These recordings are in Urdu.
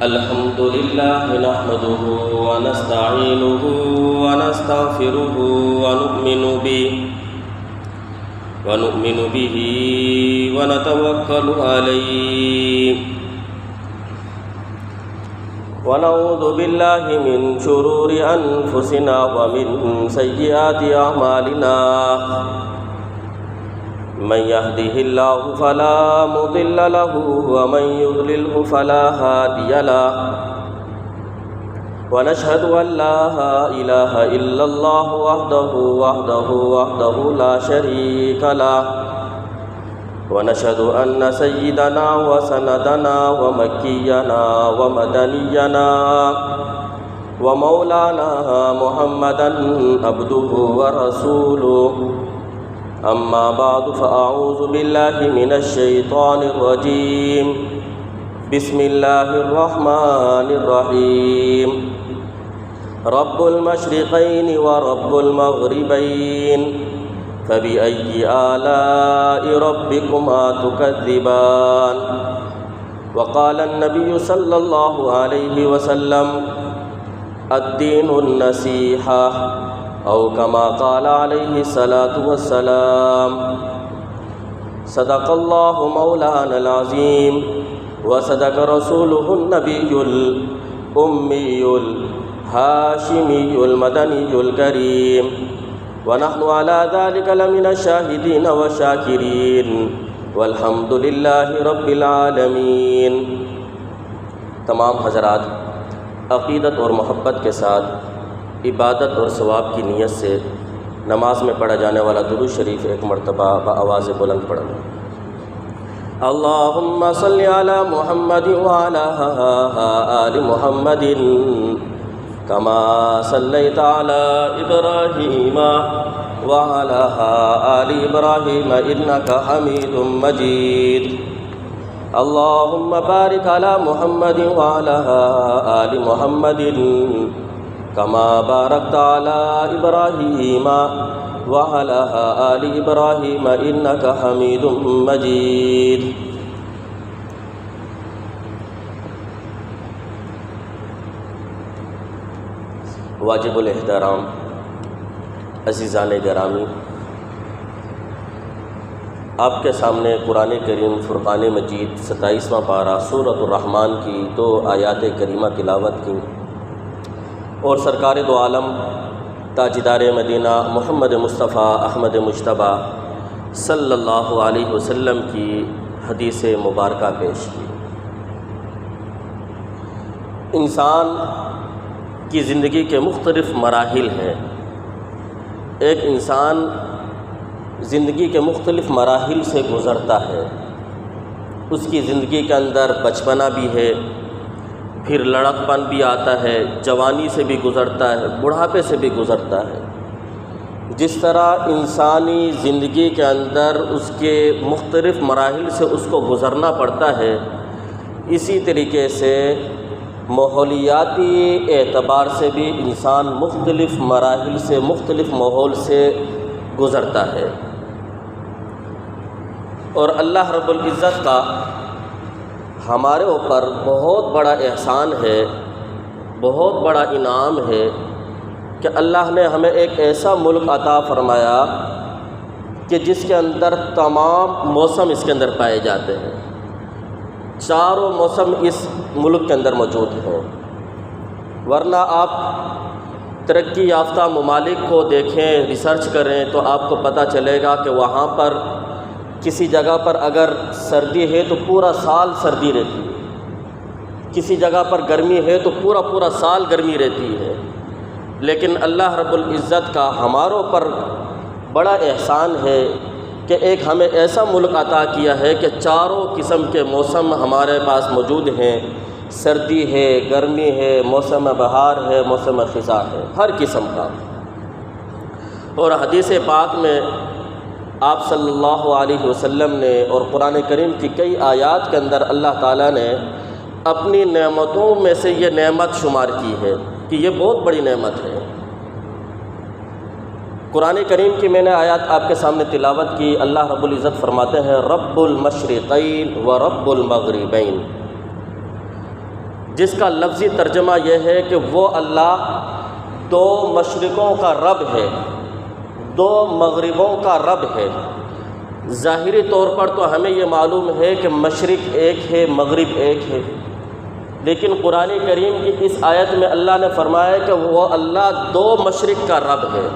الحمد لله نحمده ونستعينه ونستغفره ونؤمن به ونتوكل عليه ونعوذ بالله من شرور أنفسنا ومن سيئات أعمالنا من يهده الله فلا مضل له ومن يضلله فلا هادي له ونشهد أن لا إله إلا الله وحده لا شريك له ونشهد أن سيدنا وسندنا ومكينا ومدنينا ومولانا محمدا عبده ورسوله أما بعد فأعوذ بالله من الشيطان الرجيم بسم الله الرحمن الرحيم رب المشرقين ورب المغربين فبأي آلاء ربكما تكذبان وقال النبي صلى الله عليه وسلم الدين النصيحة أو كما قال عليه الصلاة والسلام صدق الله مولانا العظيم وصدق رسوله النبي الأمي الهاشمي المدني الكريم ونحن على ذلك لمن الشاهدين والشاكرين والحمد لله رب العالمین۔ تمام حضرات عقیدت اور محبت کے ساتھ عبادت اور ثواب کی نیت سے نماز میں پڑھا جانے والا درود شریف ایک مرتبہ بآواز بلند پڑھنا۔ اللہم صلی علی محمد وعلی آل محمد کما صلیت علی ابراہیم وعلی آل ابراہیم انک حمید مجید۔ اللہم بارک علی محمد وعلی آل محمد کما بارکت علی ابراہیم وعلی آل ابراہیم انک حمید مجید۔ واجب الاحترام عزیزان گرامی، آپ کے سامنے قرآن کریم فرقان مجید 27واں پارہ سورۃ الرحمن کی 2 آیات کریمہ تلاوت کی اور سرکار دو عالم تاجدار مدینہ محمد مصطفیٰ احمد مجتبیٰ صلی اللہ علیہ وسلم کی حدیث مبارکہ پیش کی۔ انسان کی زندگی کے مختلف مراحل ہیں۔ ایک انسان زندگی کے مختلف مراحل سے گزرتا ہے۔ اس کی زندگی کے اندر بچپنا بھی ہے، پھر لڑکپن بھی آتا ہے، جوانی سے بھی گزرتا ہے، بڑھاپے سے بھی گزرتا ہے۔ جس طرح انسانی زندگی کے اندر اس کے مختلف مراحل سے اس کو گزرنا پڑتا ہے، اسی طریقے سے ماحولیاتی اعتبار سے بھی انسان مختلف مراحل سے مختلف ماحول سے گزرتا ہے۔ اور اللہ رب العزت کا ہمارے اوپر بہت بڑا احسان ہے، بہت بڑا انعام ہے کہ اللہ نے ہمیں ایک ایسا ملک عطا فرمایا کہ جس کے اندر تمام موسم اس کے اندر پائے جاتے ہیں۔ چاروں موسم اس ملک کے اندر موجود ہیں، ورنہ آپ ترقی یافتہ ممالک کو دیکھیں، ریسرچ کریں تو آپ کو پتہ چلے گا کہ وہاں پر کسی جگہ پر اگر سردی ہے تو پورا سال سردی رہتی ہے، کسی جگہ پر گرمی ہے تو پورا سال گرمی رہتی ہے۔ لیکن اللہ رب العزت کا ہماروں پر بڑا احسان ہے کہ ایک ہمیں ایسا ملک عطا کیا ہے کہ چاروں قسم کے موسم ہمارے پاس موجود ہیں۔ سردی ہے، گرمی ہے، موسم بہار ہے، موسم خزاں ہے، ہر قسم کا۔ اور حدیث پاک میں آپ صلی اللہ علیہ وسلم نے اور قرآن کریم کی کئی آیات کے اندر اللہ تعالیٰ نے اپنی نعمتوں میں سے یہ نعمت شمار کی ہے کہ یہ بہت بڑی نعمت ہے۔ قرآن کریم کی میں نے آیات آپ کے سامنے تلاوت کی۔ اللہ رب العزت فرماتے ہیں رب المشرقین و رب المغربین، جس کا لفظی ترجمہ یہ ہے کہ وہ اللہ دو مشرقوں کا رب ہے، دو مغربوں کا رب ہے۔ ظاہری طور پر تو ہمیں یہ معلوم ہے کہ مشرق ایک ہے، مغرب ایک ہے، لیکن قرآن کریم کی اس آیت میں اللہ نے فرمایا کہ وہ اللہ دو مشرق کا رب ہے،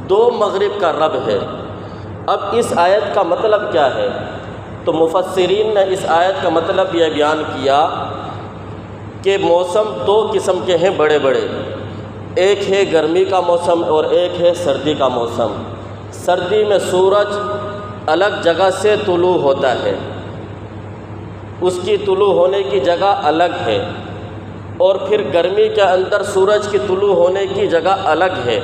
دو مغرب کا رب ہے۔ اب اس آیت کا مطلب کیا ہے؟ تو مفسرین نے اس آیت کا مطلب یہ بیان کیا کہ موسم دو قسم کے ہیں بڑے بڑے، ایک ہے گرمی کا موسم اور ایک ہے سردی کا موسم۔ سردی میں سورج الگ جگہ سے طلوع ہوتا ہے، اس کی طلوع ہونے کی جگہ الگ ہے، اور پھر گرمی کے اندر سورج کی طلوع ہونے کی جگہ الگ ہے۔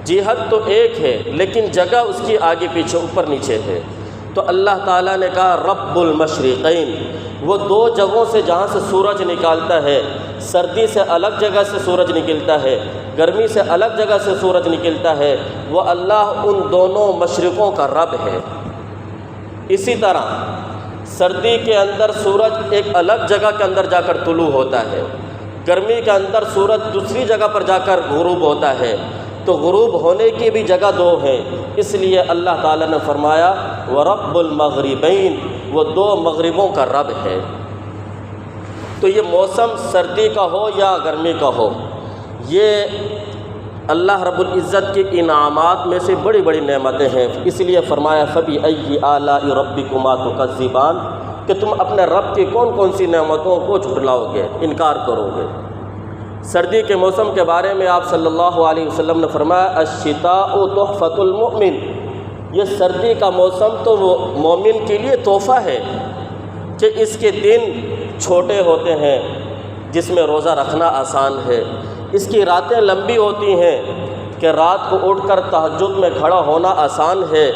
جہت تو ایک ہے لیکن جگہ اس کی آگے پیچھے اوپر نیچے ہے۔ تو اللہ تعالیٰ نے کہا رب المشرقین، وہ دو جگہوں سے جہاں سے سورج نکالتا ہے، سردی سے الگ جگہ سے سورج نکلتا ہے، گرمی سے الگ جگہ سے سورج نکلتا ہے، وہ اللہ ان دونوں مشرقوں کا رب ہے۔ اسی طرح سردی کے اندر سورج ایک الگ جگہ کے اندر جا کر طلوع ہوتا ہے، گرمی کے اندر سورج دوسری جگہ پر جا کر غروب ہوتا ہے، تو غروب ہونے کی بھی جگہ دو ہیں، اس لیے اللہ تعالیٰ نے فرمایا وَرَبُّ الْمَغْرِبَيْنِ، وہ دو مغربوں کا رب ہے۔ تو یہ موسم سردی کا ہو یا گرمی کا ہو، یہ اللہ رب العزت کے انعامات میں سے بڑی بڑی نعمتیں ہیں، اس لیے فرمایا فَبِأَيِّ آلَاءِ رَبِّكُمَا تُكَذِّبَانِ، کہ تم اپنے رب کی کون کون سی نعمتوں کو جھٹلاؤ گے، انکار کرو گے۔ سردی کے موسم کے بارے میں آپ صلی اللہ علیہ وسلم نے فرمایا الشتاء تحفۃ المؤمن، یہ سردی کا موسم تو وہ مومن کے لیے تحفہ ہے کہ اس کے دن چھوٹے ہوتے ہیں جس میں روزہ رکھنا آسان ہے، اس کی راتیں لمبی ہوتی ہیں کہ رات کو اٹھ کر تہجد میں کھڑا ہونا آسان ہے،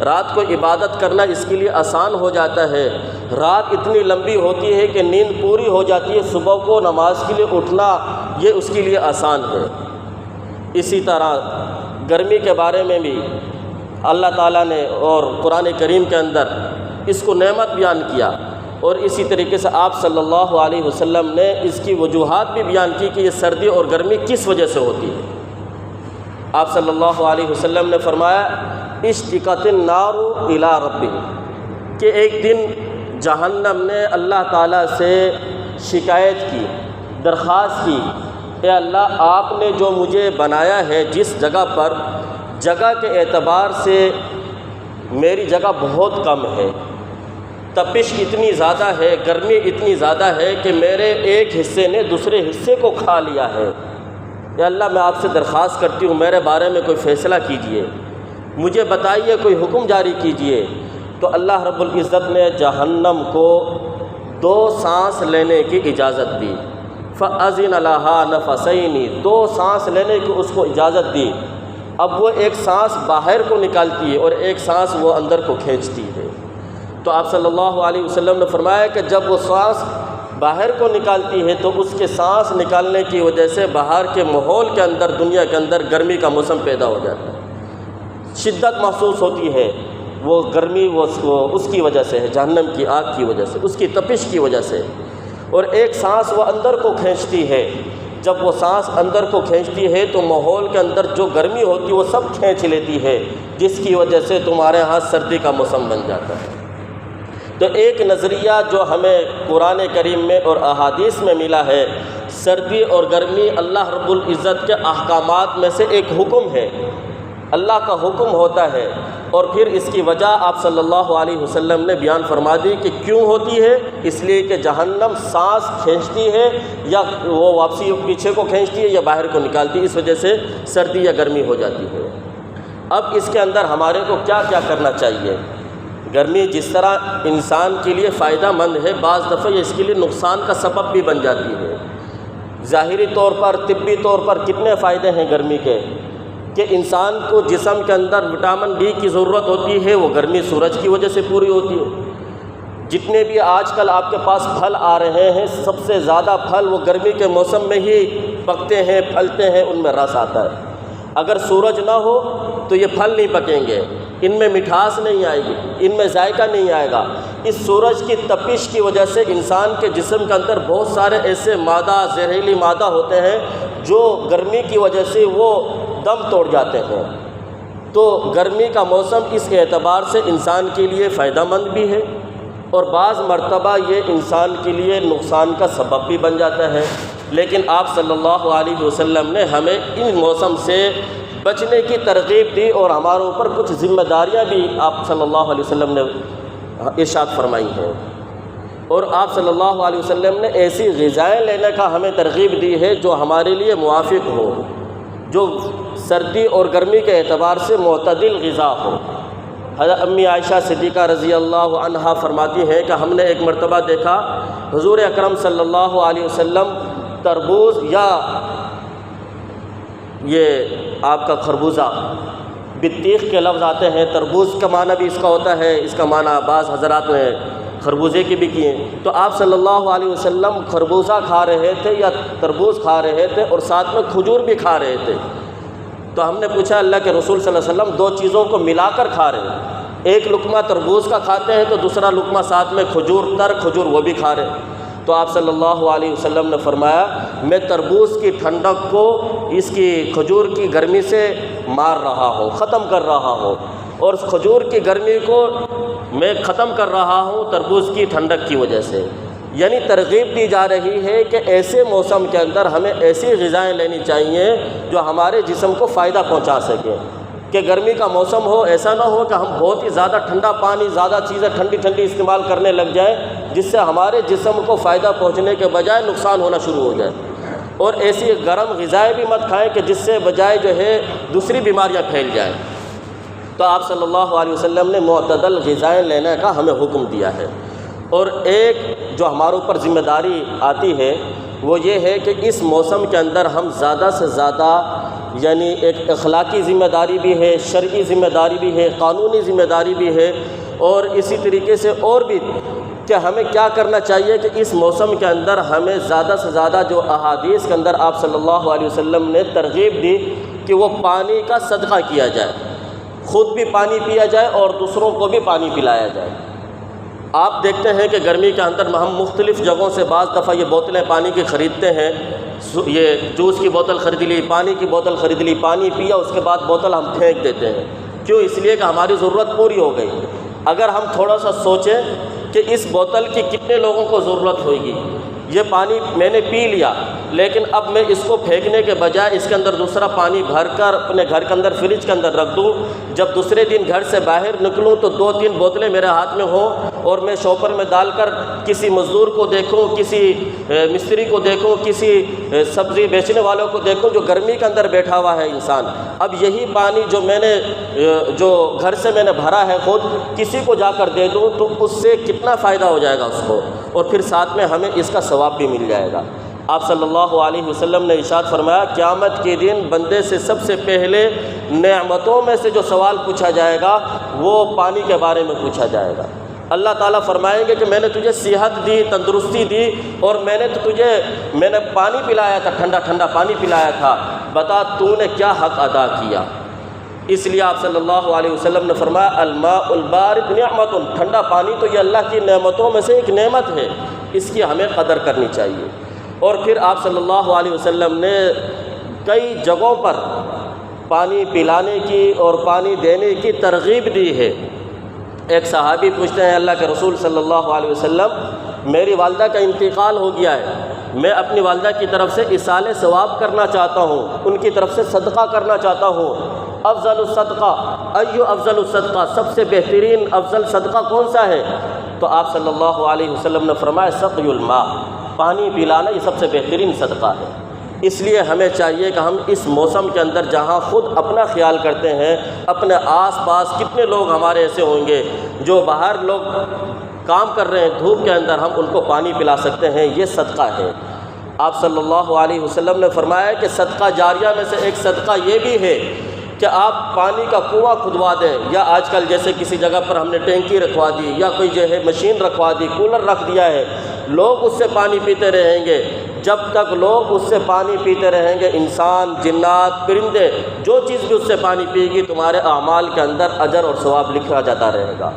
رات کو عبادت کرنا اس کے لیے آسان ہو جاتا ہے، رات اتنی لمبی ہوتی ہے کہ نیند پوری ہو جاتی ہے، صبح کو نماز کے لیے اٹھنا یہ اس کے لیے آسان ہے۔ اسی طرح گرمی کے بارے میں بھی اللہ تعالیٰ نے اور قرآن کریم کے اندر اس کو نعمت بیان کیا، اور اسی طریقے سے آپ صلی اللہ علیہ وسلم نے اس کی وجوہات بھی بیان کی کہ یہ سردی اور گرمی کس وجہ سے ہوتی ہے۔ آپ صلی اللہ علیہ وسلم نے فرمایا اشتکت النار الی ربہ، کہ ایک دن جہنم نے اللہ تعالیٰ سے شکایت کی، درخواست کی، اے اللہ آپ نے جو مجھے بنایا ہے جس جگہ پر، جگہ کے اعتبار سے میری جگہ بہت کم ہے، تپش اتنی زیادہ ہے، گرمی اتنی زیادہ ہے کہ میرے ایک حصے نے دوسرے حصے کو کھا لیا ہے، اے اللہ میں آپ سے درخواست کرتی ہوں میرے بارے میں کوئی فیصلہ کیجئے، مجھے بتائیے، کوئی حکم جاری کیجئے۔ تو اللہ رب العزت نے جہنم کو دو سانس لینے کی اجازت دی، فَأَذِنَ لَهَا نَفَسَيْنِ، دو سانس لینے کی اس کو اجازت دی۔ اب وہ ایک سانس باہر کو نکالتی ہے اور ایک سانس وہ اندر کو کھینچتی ہے۔ تو آپ صلی اللہ علیہ وسلم نے فرمایا کہ جب وہ سانس باہر کو نکالتی ہے تو اس کے سانس نکالنے کی وجہ سے باہر کے ماحول کے اندر، دنیا کے اندر گرمی کا موسم پیدا ہو جاتا ہے، شدت محسوس ہوتی ہے، وہ گرمی وہ اس کی وجہ سے ہے، جہنم کی آگ کی وجہ سے، اس کی تپش کی وجہ سے۔ اور ایک سانس وہ اندر کو کھینچتی ہے، جب وہ سانس اندر کو کھینچتی ہے تو ماحول کے اندر جو گرمی ہوتی ہے وہ سب کھینچ لیتی ہے، جس کی وجہ سے تمہارے ہاں سردی کا موسم بن جاتا ہے۔ تو ایک نظریہ جو ہمیں قرآن کریم میں اور احادیث میں ملا ہے، سردی اور گرمی اللہ رب العزت کے احکامات میں سے ایک حکم ہے، اللہ کا حکم ہوتا ہے، اور پھر اس کی وجہ آپ صلی اللہ علیہ وسلم نے بیان فرما دی کہ کیوں ہوتی ہے، اس لیے کہ جہنم سانس کھینچتی ہے، یا وہ واپسی پیچھے کو کھینچتی ہے یا باہر کو نکالتی ہے، اس وجہ سے سردی یا گرمی ہو جاتی ہے۔ اب اس کے اندر ہمارے کو کیا کیا کرنا چاہیے؟ گرمی جس طرح انسان کے لیے فائدہ مند ہے، بعض دفعہ یہ اس کے لیے نقصان کا سبب بھی بن جاتی ہے۔ ظاہری طور پر، طبی طور پر کتنے فائدے ہیں گرمی کے، کہ انسان کو جسم کے اندر وٹامن ڈی کی ضرورت ہوتی ہے، وہ گرمی سورج کی وجہ سے پوری ہوتی ہے۔ جتنے بھی آج کل آپ کے پاس پھل آ رہے ہیں، سب سے زیادہ پھل وہ گرمی کے موسم میں ہی پکتے ہیں، پھلتے ہیں، ان میں رس آتا ہے۔ اگر سورج نہ ہو تو یہ پھل نہیں پکیں گے، ان میں مٹھاس نہیں آئے گی، ان میں ذائقہ نہیں آئے گا۔ اس سورج کی تپش کی وجہ سے انسان کے جسم کے اندر بہت سارے ایسے مادہ، زہریلی مادہ ہوتے ہیں جو گرمی کی وجہ سے وہ دم توڑ جاتے ہیں۔ تو گرمی کا موسم اس اعتبار سے انسان کے لیے فائدہ مند بھی ہے، اور بعض مرتبہ یہ انسان کے لیے نقصان کا سبب بھی بن جاتا ہے۔ لیکن آپ صلی اللہ علیہ وسلم نے ہمیں ان موسم سے بچنے کی ترغیب دی، اور ہمارے اوپر کچھ ذمہ داریاں بھی آپ صلی اللہ علیہ وسلم نے ارشاد فرمائی ہیں، اور آپ صلی اللہ علیہ وسلم نے ایسی غذائیں لینے کا ہمیں ترغیب دی ہے جو ہمارے لیے موافق ہو، جو سردی اور گرمی کے اعتبار سے معتدل غذا ہو۔ حضرت امی عائشہ صدیقہ رضی اللہ عنہا فرماتی ہیں کہ ہم نے ایک مرتبہ دیکھا حضور اکرم صلی اللہ علیہ وسلم تربوز، یا یہ آپ کا خربوزہ، بطیخ کے لفظ آتے ہیں، تربوز کا معنی بھی اس کا ہوتا ہے، اس کا معنی بعض حضرات نے خربوزے کی بھی کیے۔ تو آپ صلی اللہ علیہ وسلم خربوزہ کھا رہے تھے یا تربوز کھا رہے تھے، اور ساتھ میں کھجور بھی کھا رہے تھے۔ تو ہم نے پوچھا اللہ کے رسول صلی اللہ علیہ وسلم دو چیزوں کو ملا کر کھا رہے ہیں، ایک لقمہ تربوز کا کھاتے ہیں تو دوسرا لقمہ ساتھ میں کھجور وہ بھی کھا رہے ہیں۔ تو آپ صلی اللہ علیہ وسلم نے فرمایا میں تربوز کی ٹھنڈک کو اس کی کھجور کی گرمی سے مار رہا ہوں، ختم کر رہا ہوں، اور اس کھجور کی گرمی کو میں ختم کر رہا ہوں تربوز کی ٹھنڈک کی وجہ سے۔ یعنی ترغیب دی جا رہی ہے کہ ایسے موسم کے اندر ہمیں ایسی غذائیں لینی چاہیے جو ہمارے جسم کو فائدہ پہنچا سکیں، کہ گرمی کا موسم ہو، ایسا نہ ہو کہ ہم بہت ہی زیادہ ٹھنڈا پانی، زیادہ چیزیں ٹھنڈی استعمال کرنے لگ جائیں جس سے ہمارے جسم کو فائدہ پہنچنے کے بجائے نقصان ہونا شروع ہو جائے، اور ایسی گرم غذائیں بھی مت کھائیں کہ جس سے بجائے جو ہے دوسری بیماریاں پھیل جائیں۔ تو آپ صلی اللہ علیہ وسلم نے معتدل غذائیں لینے کا ہمیں حکم دیا ہے۔ اور ایک جو ہمارے اوپر ذمہ داری آتی ہے وہ یہ ہے کہ اس موسم کے اندر ہم زیادہ سے زیادہ، یعنی ایک اخلاقی ذمہ داری بھی ہے، شرعی ذمہ داری بھی ہے، قانونی ذمہ داری بھی ہے، اور اسی طریقے سے اور بھی کہ ہمیں کیا کرنا چاہیے کہ اس موسم کے اندر ہمیں زیادہ سے زیادہ جو احادیث کے اندر آپ صلی اللہ علیہ وسلم نے ترغیب دی کہ وہ پانی کا صدقہ کیا جائے، خود بھی پانی پیا جائے اور دوسروں کو بھی پانی پلایا جائے۔ آپ دیکھتے ہیں کہ گرمی کے اندر ہم مختلف جگہوں سے بعض دفعہ یہ بوتلیں پانی کی خریدتے ہیں، یہ جوس کی بوتل خرید لی، پانی کی بوتل خرید لی، پانی پیا، اس کے بعد بوتل ہم پھینک دیتے ہیں۔ کیوں؟ اس لیے کہ ہماری ضرورت پوری ہو گئی۔ اگر ہم تھوڑا سا سوچیں کہ اس بوتل کی کتنے لوگوں کو ضرورت ہوئے گی، یہ پانی میں نے پی لیا، لیکن اب میں اس کو پھینکنے کے بجائے اس کے اندر دوسرا پانی بھر کر اپنے گھر کے اندر فریج کے اندر رکھ دوں، جب دوسرے دن گھر سے باہر نکلوں تو 2-3 بوتلیں میرے ہاتھ میں ہوں، اور میں شاپر میں ڈال کر کسی مزدور کو دیکھوں، کسی مستری کو دیکھوں، کسی سبزی بیچنے والوں کو دیکھوں جو گرمی کے اندر بیٹھا ہوا ہے انسان، اب یہی پانی جو میں نے جو گھر سے میں نے بھرا ہے خود کسی کو جا کر دے دوں تو اس سے کتنا فائدہ ہو جائے گا اس کو، اور پھر ساتھ میں ہمیں اس کا ثواب بھی مل جائے گا۔ آپ صلی اللہ علیہ وسلم نے ارشاد فرمایا قیامت کے دن بندے سے سب سے پہلے نعمتوں میں سے جو سوال پوچھا جائے گا وہ پانی کے بارے میں پوچھا جائے گا۔ اللہ تعالیٰ فرمائیں گے کہ میں نے تجھے صحت دی، تندرستی دی، اور میں نے پانی پلایا تھا، ٹھنڈا پانی پلایا تھا، بتا تو نے کیا حق ادا کیا۔ اس لیے آپ صلی اللہ علیہ وسلم نے فرمایا الماء البارد نعمت، ٹھنڈا پانی تو یہ اللہ کی نعمتوں میں سے ایک نعمت ہے، اس کی ہمیں قدر کرنی چاہیے۔ اور پھر آپ صلی اللہ علیہ وسلم نے کئی جگہوں پر پانی پلانے کی اور پانی دینے کی ترغیب دی ہے۔ ایک صحابی پوچھتے ہیں اللہ کے رسول صلی اللہ علیہ وسلم میری والدہ کا انتقال ہو گیا ہے، میں اپنی والدہ کی طرف سے ایصال ثواب کرنا چاہتا ہوں، ان کی طرف سے صدقہ کرنا چاہتا ہوں، افضل الصدقہ ایو افضل الصدقہ، سب سے بہترین افضل صدقہ کون سا ہے؟ تو آپ صلی اللہ علیہ وسلم نے فرمایا سقی الماء، پانی پلانا یہ سب سے بہترین صدقہ ہے۔ اس لیے ہمیں چاہیے کہ ہم اس موسم کے اندر جہاں خود اپنا خیال کرتے ہیں، اپنے آس پاس کتنے لوگ ہمارے ایسے ہوں گے جو باہر لوگ کام کر رہے ہیں دھوپ کے اندر، ہم ان کو پانی پلا سکتے ہیں، یہ صدقہ ہے۔ آپ صلی اللہ علیہ وسلم نے فرمایا کہ صدقہ جاریہ میں سے ایک صدقہ یہ بھی ہے کہ آپ پانی کا کنواں کھدوا دیں، یا آج کل جیسے کسی جگہ پر ہم نے ٹینکی رکھوا دی یا کوئی جو ہے مشین رکھوا دی، کولر رکھ دیا ہے، لوگ اس سے پانی پیتے رہیں گے۔ جب تک لوگ اس سے پانی پیتے رہیں گے، انسان، جنات، پرندے، جو چیز بھی اس سے پانی پی گی، تمہارے اعمال کے اندر اجر اور ثواب لکھا جاتا رہے گا۔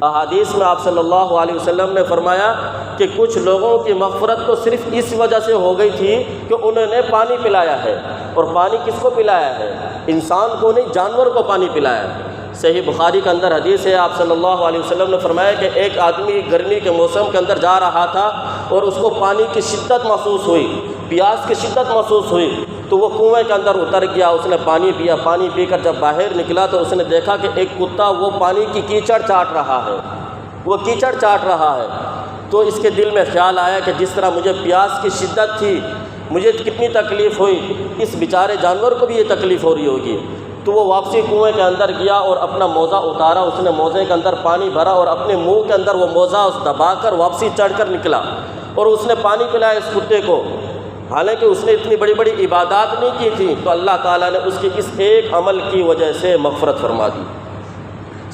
احادیث میں آپ صلی اللہ علیہ وسلم نے فرمایا کہ کچھ لوگوں کی مغفرت تو صرف اس وجہ سے ہو گئی تھی کہ انہوں نے پانی پلایا ہے، اور پانی کس کو پلایا ہے؟ انسان کو نہیں، جانور کو پانی پلایا ہے۔ صحیح بخاری کے اندر حدیث ہے، آپ صلی اللہ علیہ وسلم نے فرمایا کہ ایک آدمی گرمی کے موسم کے اندر جا رہا تھا اور اس کو پانی کی شدت محسوس ہوئی، پیاس کی شدت محسوس ہوئی، تو وہ کنویں کے اندر اتر گیا، اس نے پانی پیا، پانی پی کر جب باہر نکلا تو اس نے دیکھا کہ ایک کتا وہ پانی کی کیچڑ چاٹ رہا ہے، وہ کیچڑ چاٹ رہا ہے۔ تو اس کے دل میں خیال آیا کہ جس طرح مجھے پیاس کی شدت تھی، مجھے کتنی تکلیف ہوئی، اس بیچارے جانور کو بھی یہ تکلیف ہو رہی ہوگی۔ تو وہ واپسی کنویں کے اندر گیا اور اپنا موزہ اتارا، اس نے موزے کے اندر پانی بھرا اور اپنے منہ کے اندر وہ موزہ دبا کر واپسی چڑھ کر نکلا، اور اس نے پانی پلایا اس کتے کو۔ حالانکہ اس نے اتنی بڑی بڑی عبادات نہیں کی تھی، تو اللہ تعالیٰ نے اس کے اس ایک عمل کی وجہ سے مغفرت فرما دی۔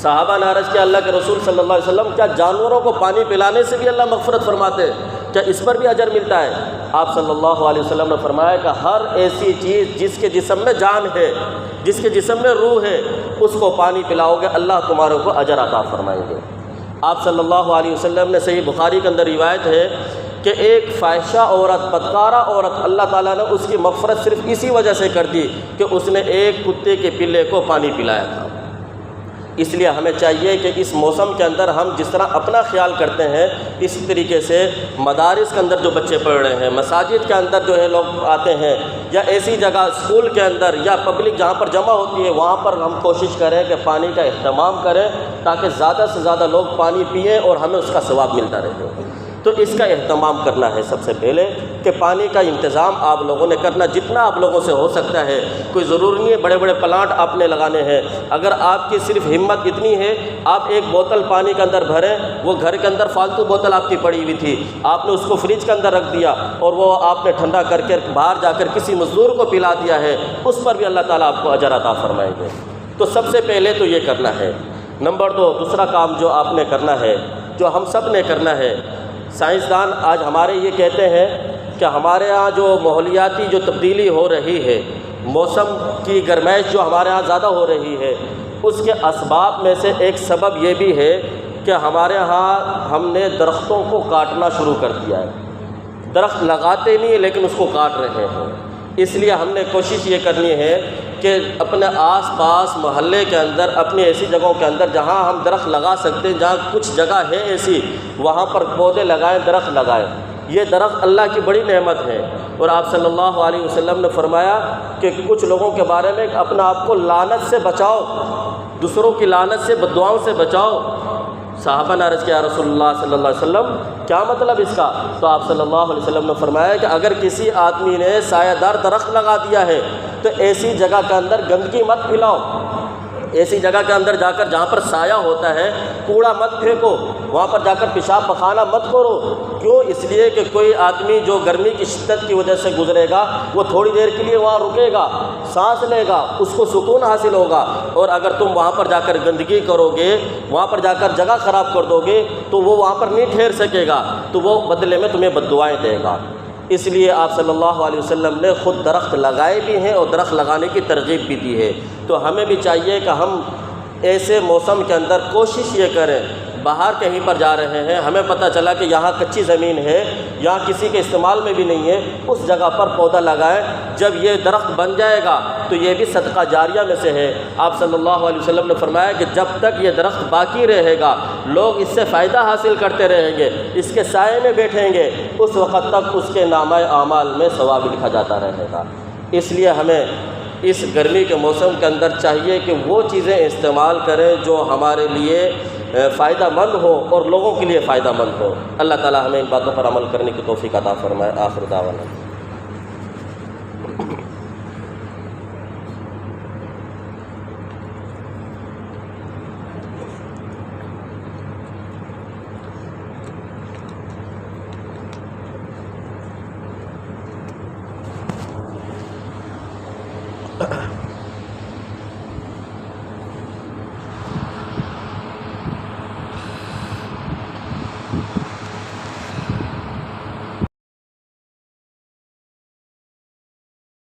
صحابہ نے عرض کیا اللہ کے رسول صلی اللہ علیہ وسلم، کیا جانوروں کو پانی پلانے سے بھی اللہ مغفرت فرماتے ہیں؟ کیا اس پر بھی اجر ملتا ہے؟ آپ صلی اللہ علیہ وسلم نے فرمایا کہ ہر ایسی چیز جس کے جسم میں جان ہے، جس کے جسم میں روح ہے، اس کو پانی پلاؤ گے اللہ تمہارے کو اجر عطا فرمائیں گے۔ آپ صلی اللہ علیہ وسلم نے صحیح بخاری کے اندر روایت ہے کہ ایک فاحشہ عورت، بدکارہ عورت، اللہ تعالیٰ نے اس کی مغفرت صرف اسی وجہ سے کر دی کہ اس نے ایک کتے کے پلے کو پانی پلایا تھا۔ اس لیے ہمیں چاہیے کہ اس موسم کے اندر ہم جس طرح اپنا خیال کرتے ہیں، اسی طریقے سے مدارس کے اندر جو بچے پڑھ رہے ہیں، مساجد کے اندر جو ہے لوگ آتے ہیں، یا ایسی جگہ اسکول کے اندر یا پبلک جہاں پر جمع ہوتی ہے، وہاں پر ہم کوشش کریں کہ پانی کا اہتمام کریں تاکہ زیادہ سے زیادہ لوگ پانی پئیں اور ہمیں اس کا ثواب ملتا رہے۔ تو اس کا اہتمام کرنا ہے سب سے پہلے، کہ پانی کا انتظام آپ لوگوں نے کرنا جتنا آپ لوگوں سے ہو سکتا ہے۔ کوئی ضروری نہیں ہے بڑے بڑے پلانٹ آپ نے لگانے ہیں، اگر آپ کی صرف ہمت اتنی ہے، آپ ایک بوتل پانی کے اندر بھریں، وہ گھر کے اندر فالتو بوتل آپ کی پڑی ہوئی تھی، آپ نے اس کو فریج کے اندر رکھ دیا اور وہ آپ نے ٹھنڈا کر کے باہر جا کر کسی مزدور کو پلا دیا ہے، اس پر بھی اللہ تعالیٰ آپ کو اجر عطا فرمائیں گے۔ تو سب سے پہلے تو یہ کرنا ہے۔ نمبر 2، دوسرا کام جو آپ نے کرنا ہے، جو ہم سب نے کرنا ہے، سائنسدان آج ہمارے یہ کہتے ہیں کہ ہمارے ہاں جو ماحولیاتی جو تبدیلی ہو رہی ہے، موسم کی گرمائش جو ہمارے ہاں زیادہ ہو رہی ہے، اس کے اسباب میں سے ایک سبب یہ بھی ہے کہ ہمارے ہاں ہم نے درختوں کو کاٹنا شروع کر دیا ہے۔ درخت لگاتے نہیں لیکن اس کو کاٹ رہے ہیں۔ اس لیے ہم نے کوشش یہ کرنی ہے کہ اپنے آس پاس محلے کے اندر، اپنی ایسی جگہوں کے اندر جہاں ہم درخت لگا سکتے ہیں، جہاں کچھ جگہ ہے ایسی، وہاں پر پودے لگائیں، درخت لگائیں۔ یہ درخت اللہ کی بڑی نعمت ہے، اور آپ صلی اللہ علیہ وسلم نے فرمایا کہ کچھ لوگوں کے بارے میں اپنے آپ کو لعنت سے بچاؤ، دوسروں کی لعنت سے، بددعاؤں سے بچاؤ۔ صحابہ نے عرض کیا رسول اللہ صلی اللہ علیہ وسلم کیا مطلب اس کا؟ تو آپ صلی اللہ علیہ وسلم نے فرمایا کہ اگر کسی آدمی نے سایہ دار درخت لگا دیا ہے تو ایسی جگہ کے اندر گندگی مت پھیلاؤ، ایسی جگہ کے اندر جا کر جہاں پر سایہ ہوتا ہے کوڑا مت پھینکو، وہاں پر جا کر پیشاب پخانہ مت کرو۔ کیوں؟ اس لیے کہ کوئی آدمی جو گرمی کی شدت کی وجہ سے گزرے گا، وہ تھوڑی دیر کے لیے وہاں رکے گا، سانس لے گا، اس کو سکون حاصل ہوگا، اور اگر تم وہاں پر جا کر گندگی کرو گے، وہاں پر جا کر جگہ خراب کر دو گے، تو وہ وہاں پر نہیں ٹھہر سکے گا، تو وہ بدلے میں تمہیں بددعائیں دے گا۔ اس لیے آپ صلی اللہ علیہ وسلم نے خود درخت لگائے بھی ہیں اور درخت لگانے کی ترغیب بھی دی ہے۔ تو ہمیں بھی چاہیے کہ ہم ایسے موسم کے اندر کوشش یہ کریں، باہر کہیں پر جا رہے ہیں، ہمیں پتہ چلا کہ یہاں کچی زمین ہے، یہاں کسی کے استعمال میں بھی نہیں ہے، اس جگہ پر پودا لگائیں۔ جب یہ درخت بن جائے گا تو یہ بھی صدقہ جاریہ میں سے ہے۔ آپ صلی اللہ علیہ وسلم نے فرمایا کہ جب تک یہ درخت باقی رہے گا، لوگ اس سے فائدہ حاصل کرتے رہیں گے، اس کے سائے میں بیٹھیں گے، اس وقت تک اس کے نامہ اعمال میں ثواب لکھا جاتا رہے گا۔ اس لیے ہمیں اس گرمی کے موسم کے اندر چاہیے کہ وہ چیزیں استعمال کریں جو ہمارے لیے فائدہ مند ہو اور لوگوں کے لیے فائدہ مند ہو۔ اللہ تعالی ہمیں ان باتوں پر عمل کرنے کی توفیق عطا فرمائے۔ آخر دعوانا